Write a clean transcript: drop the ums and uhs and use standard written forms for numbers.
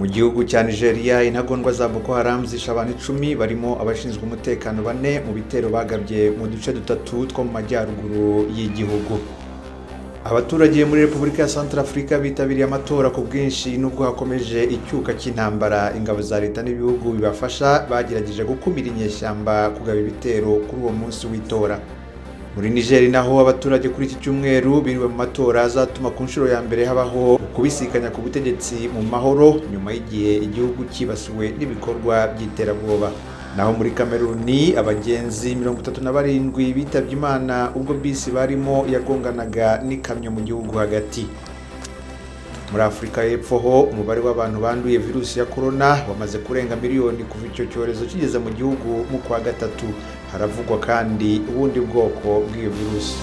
Mu gihugu cya Nigeria intagondwa za Boko Haram zishe abantu 10 barimo abashinzwe umutekano 4 mu bitero bagabye mu duce dutatu two mu majyaruguru y'igihugu. Abaturage muri Repubulika ya Centrafrica bitabiriye amatora ku bwinshi nubwo hakomeje icyuka cy'intambara. Ingabo za leta n'ibihugu bibafasha bagerageje gukumira inyeshyamba kugaba ibitero kuri uwo munsi w'itora. Muri Nigeria naho abaturage kuri iki cyumweru biriwe mu matora azatuma ku nshuro ya mbere habaho kubisikanya ku butegetsi mu mahoro nyuma y'igihe igihugu kibasiwe n'ibikorwa by'iterabwoba. Naho muri Kameruni abagenzi 37 bitabye Imana ubwo bisi barimo yagonganaga n'ikamyo mu gihugu hagati. Muri Afurika y'Epfo ho umubare w'abantu banduye virusi ya corona wamaze kurenga miliyoni kuva icyo cyorezo kigeze mu gihugu mu kwa gatatu. Haravugwa kandi ubundi bwoko bw'iyo virusi.